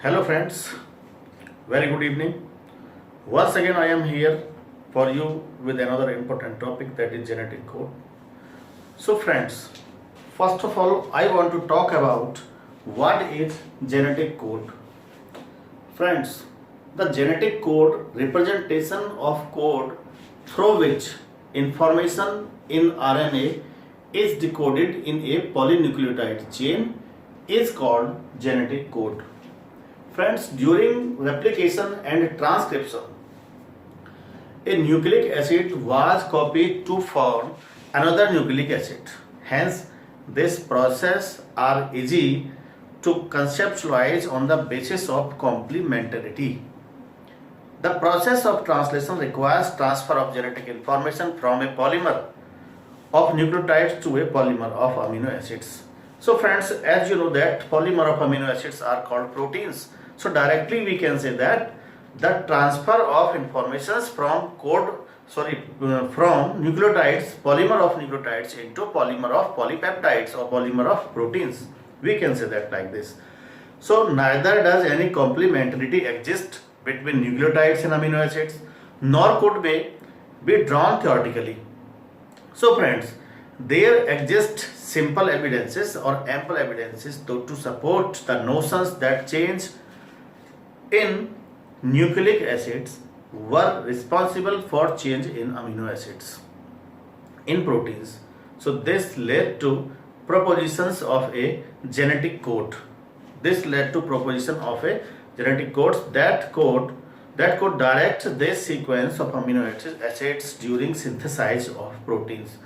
Hello friends, very good evening. Once again I am here for you with another important topic, that is genetic code. So friends, first of all I want to talk about what is genetic code. Friends, the genetic code representation of code through which information in RNA is decoded in a polynucleotide chain is called genetic code. Friends, during replication and transcription, a nucleic acid was copied to form another nucleic acid. Hence, this process are easy to conceptualize on the basis of complementarity. The process of translation requires transfer of genetic information from a polymer of nucleotides to a polymer of amino acids. So friends, as you know that polymer of amino acids are called proteins. So directly we can say that the transfer of informations from from nucleotides, polymer of nucleotides into polymer of polypeptides or polymer of proteins. We can say that like this. So neither does any complementarity exist between nucleotides and amino acids, nor could they be drawn theoretically. So friends, there exist simple evidences or ample evidences to support the notions that change in nucleic acids were responsible for change in amino acids in proteins. So this led to propositions of a genetic code. This led to proposition of a genetic code that could direct this sequence of amino acids during synthesis of proteins.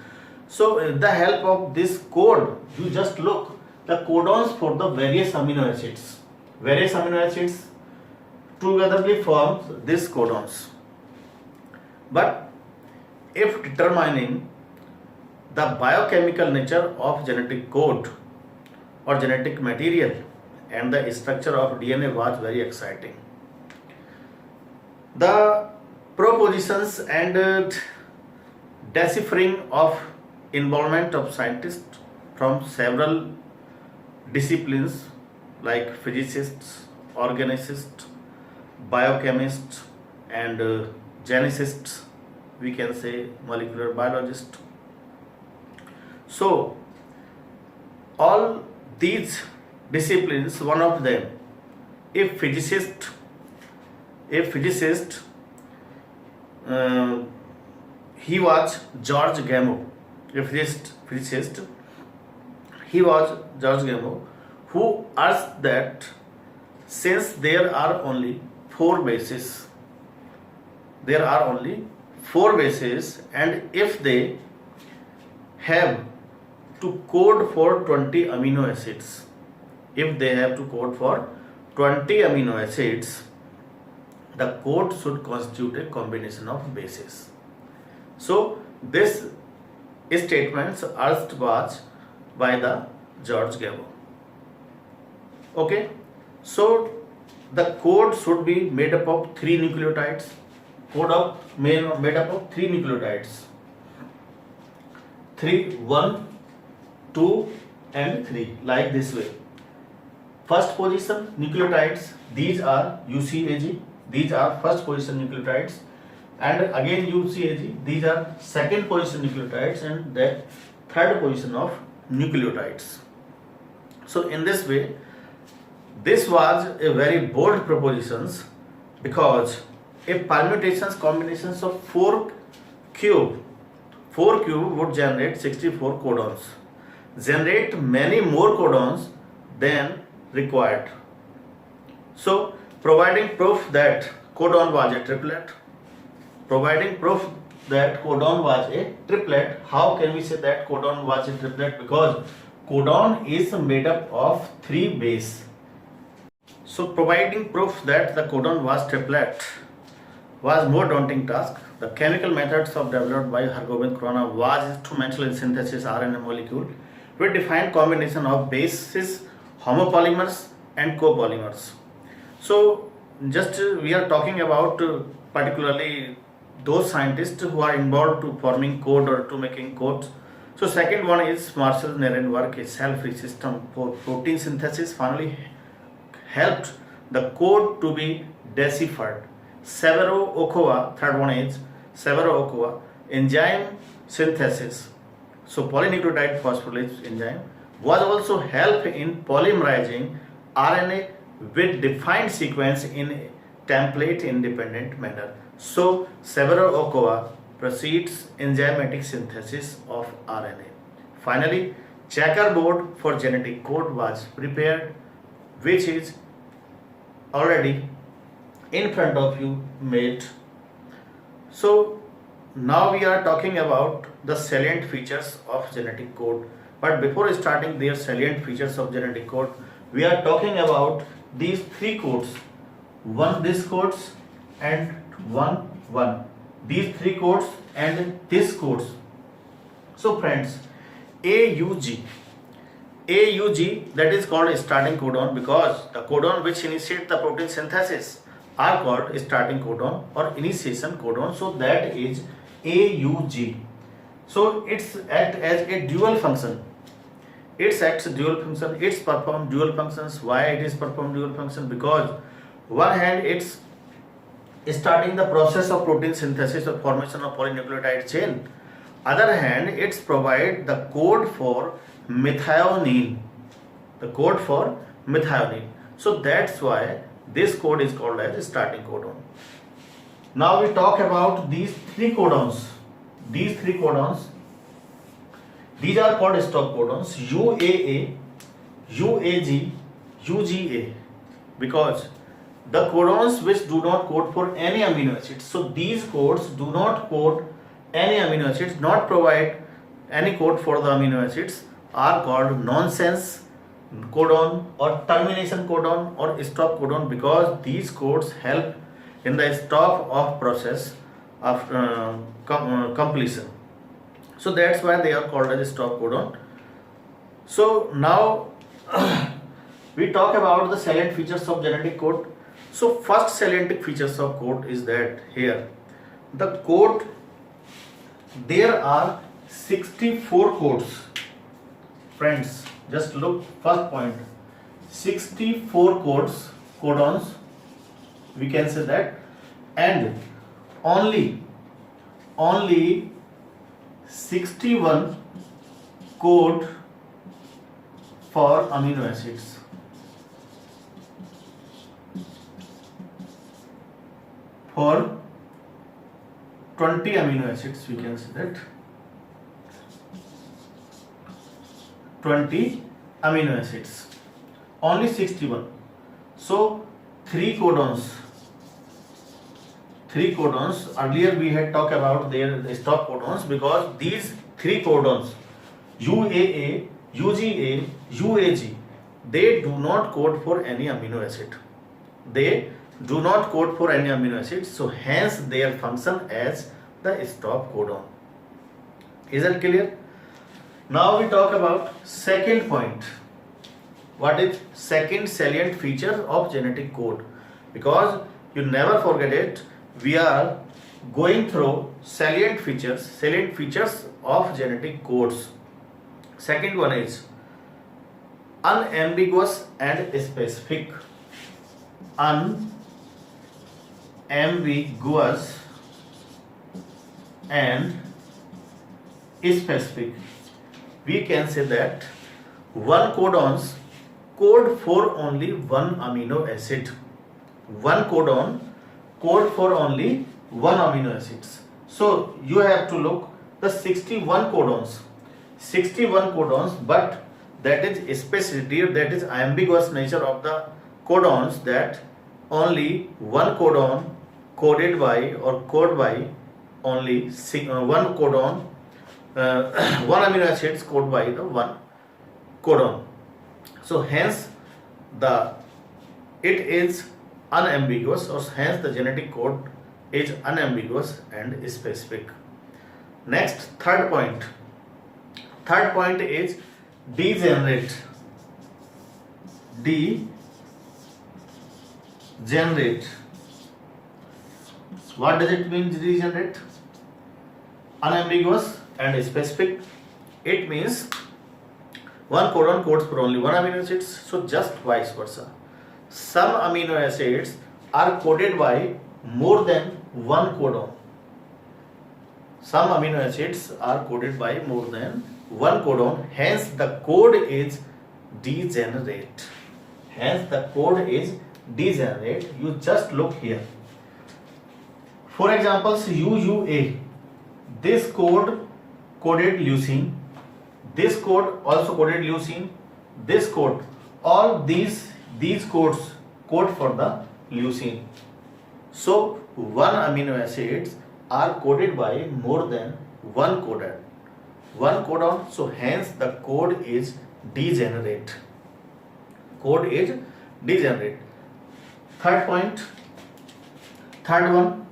So with the help of this code, you just look the codons for the various amino acids. Various amino acids together forms these codons. But if determining the biochemical nature of genetic code or genetic material and the structure of DNA was very exciting. The propositions and deciphering of involvement of scientists from several disciplines like physicists, organicists, biochemists and geneticists, we can say molecular biologists. So all these disciplines, one of them, a physicist, he was George Gamow. A physicist, he was George Gamow, who asked that since there are only four bases, and if they have to code for 20 amino acids, the code should constitute a combination of bases. So this statement asked was by the George Gamow. Okay, so the code should be made up of three nucleotides. Made up of three nucleotides. 3, 1, 2 and 3, like this way. First position nucleotides, these are UCAG, these are first position nucleotides, and again UCAG, these are second position nucleotides, and that third position of nucleotides. So in this way, this was a very bold propositions, because a combinations of 4 cube would generate 64 codons, generate many more codons than required. So providing proof that codon was a triplet. How can we say that codon was a triplet? Because codon is made up of 3 bases. So providing proof that the codon was triplet was more daunting task. The chemical methods developed by Hargobind Khurana was instrumental in synthesis RNA molecule with defined combination of bases, homopolymers and copolymers. So just we are talking about particularly those scientists who are involved to forming code or to making codes. So second one is Marshall Niren work, a cell-free system for protein synthesis, finally helped the code to be deciphered. Severo-Ochoa, third one is Severo-Ochoa enzyme synthesis. So polynucleotide phosphorylase enzyme was also help in polymerizing RNA with defined sequence in template independent manner. So Severo-Ochoa proceeds enzymatic synthesis of RNA. Finally, checkerboard for genetic code was prepared, which is already in front of you made. So now we are talking about the salient features of genetic code. But before starting their salient features of genetic code, we are talking about these three codes. One this codes and one. These three codes and this codes. So friends, AUG that is called starting codon because the codon which initiate the protein synthesis are called starting codon or initiation codon. So that is AUG. So it's act as a dual function. It acts dual function. It's perform dual functions. Why it is perform dual function? Because one hand it's starting the process of protein synthesis or formation of polynucleotide chain. Other hand, it's provide the code for methionine. The code for methionine. So that's why this code is called as starting codon. Now we talk about these three codons. These are called stop codons: UAA, UAG, UGA. Because the codons which do not code for any amino acids. So these codes do not code any amino acids, not provide any code for the amino acids, are called nonsense codon or termination codon or stop codon, because these codes help in the stop of process of completion. So that's why they are called as stop codon. So now we talk about the salient features of genetic code. So first salient features of code is that here the code, there are 64 codes. Friends, just look first point, 64 codons, we can say that, and only 61 code for amino acids. For 20 amino acids, we can say that 20 amino acids, only 61. So three codons. Earlier we had talked about their stop codons, because these three codons, UAA, UGA, UAG, they do not code for any amino acid. So hence their function as the stop codon. Is that clear? Now we talk about second point. What is second salient feature of genetic code? Because you never forget it, we are going through salient features of genetic codes. Second one is unambiguous and specific. Unambiguous and specific. We can say that one codons code for only one amino acid. One codon code for only one amino acids. So you have to look the 61 codons, but that is specificity, that is ambiguous nature of the codons, that only one codon coded by or code by only one codon, one amino acids code by the one codon. So hence it is unambiguous, or hence the genetic code is unambiguous and specific. Next, third point is degenerate. What does it mean, degenerate? Unambiguous and specific. It means one codon codes for only one amino acids, so just vice versa. some amino acids are coded by more than one codon. Some amino acids are coded by more than one codon, hence the code is degenerate. Hence the code is degenerate. You just look here. For example, UUA, this code coded leucine, this code also coded leucine, this code, all these codes code for the leucine. So one amino acids are coded by more than one codon, so hence the code is degenerate. Code is degenerate. Third point, third one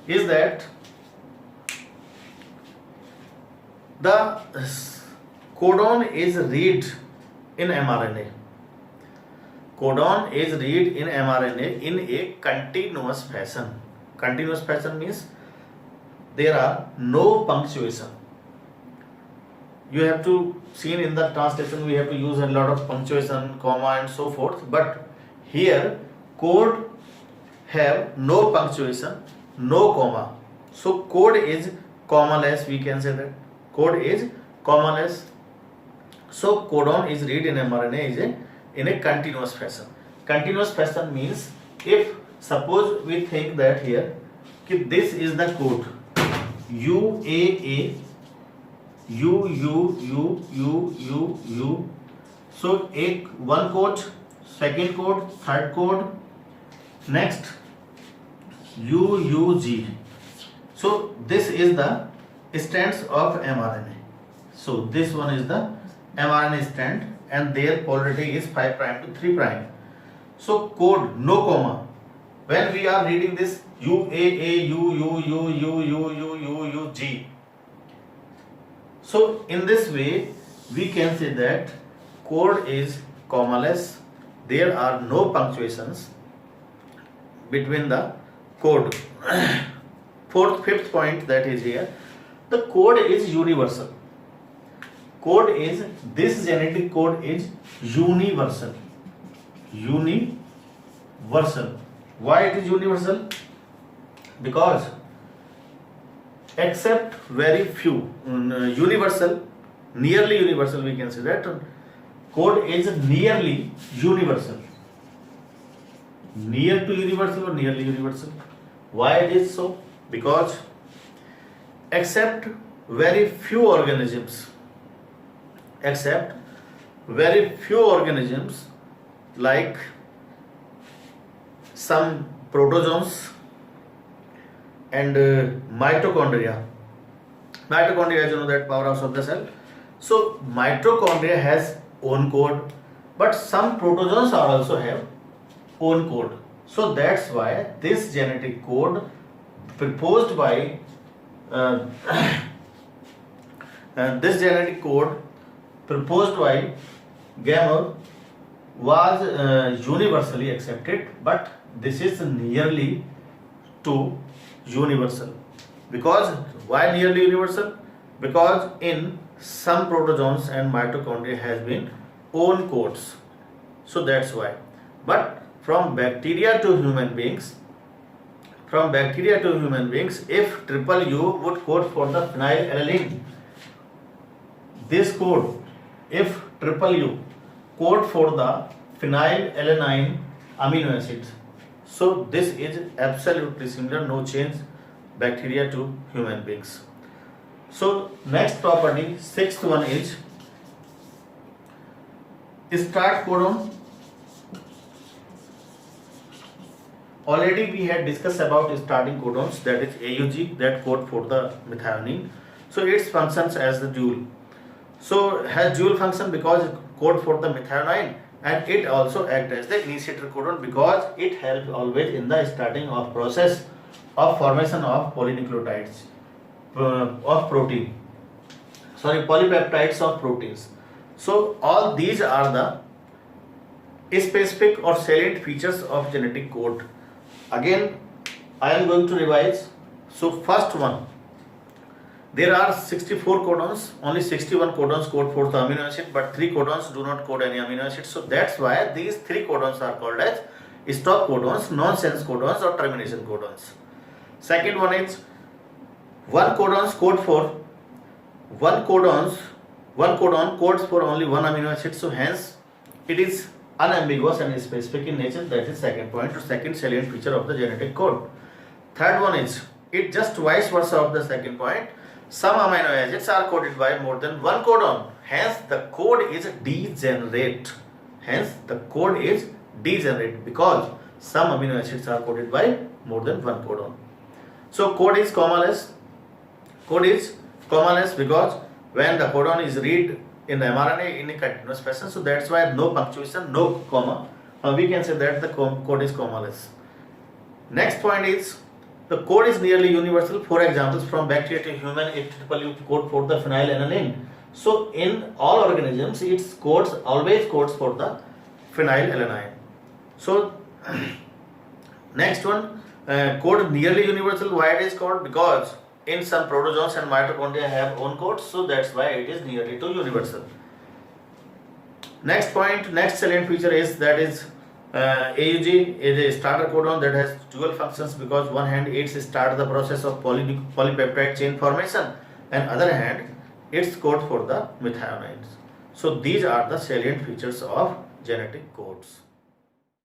is that the codon is read in mRNA. Codon is read in mRNA in a continuous fashion. Continuous fashion means there are no punctuation. You have to see in the translation we have to use a lot of punctuation, comma and so forth. But here code have no punctuation, no comma. So code is commaless, we can say that. Code is commaless. So codon is read in mRNA is in a continuous fashion. Continuous fashion means if suppose we think that here this is the code UAA U. So one code, second code, third code, next UUG. So this is the strands of mRNA. So this one is the mRNA strand and their polarity is 5' to 3'. So code no comma. When we are reading this UAA UUG. So in this way we can say that code is commaless. There are no punctuations between the code. Fifth point that is here. The code is universal. Code is, this genetic code is universal. Universal. Why it is universal? Because except very few, universal, nearly universal, we can say that code is nearly universal. Near to universal or nearly universal. Why it is so? Because except very few organisms like some protozoans and mitochondria. Mitochondria, as you know, that powerhouse of the cell. So mitochondria has own code, but some protozoans are also have own code. So that's why this genetic code proposed by Gamow was universally accepted, but this is nearly to universal. Because why nearly universal? Because in some protozoans and mitochondria has been own codes. So that's why. But from bacteria to human beings, if triple U would code for the phenylalanine, this code, if triple U code for the phenylalanine amino acids, so this is absolutely similar, no change, bacteria to human beings. So next property, sixth one is start codon. Already we had discussed about starting codons, that is AUG, that code for the methionine. So it functions as the dual. So has dual function because it code for the methionine, and it also acts as the initiator codon because it helps always in the starting of process of formation of polynucleotides of protein. Polypeptides of proteins. So all these are the specific or salient features of genetic code. Again, I am going to revise. So first one, There are 64 codons, only 61 codons code for the amino acid, but 3 codons do not code any amino acid. So that's why these 3 codons are called as stop codons, nonsense codons or termination codons. Second one is one codon codes for only one amino acid, so hence it is unambiguous and specific in nature. That is second point or second salient feature of the genetic code. Third one is it just vice versa of the second point. Some amino acids are coded by more than one codon, hence the code is degenerate. Because some amino acids are coded by more than one codon. So code is commaless because when the codon is read in the mRNA in a continuous fashion, so that's why no punctuation, no comma. We can say that the code is commaless. Next point is the code is nearly universal. For examples, from bacteria to human, it typically code for the phenylalanine. So in all organisms, it always codes for the phenylalanine. So next one, code nearly universal. Why it is called? Because in some protozoans and mitochondria have own codes, so that's why it is nearly to universal. Next point, next salient feature is that is AUG is a starter codon that has dual functions, because one hand it starts the process of polypeptide chain formation and other hand it's code for the methionines. So these are the salient features of genetic codes.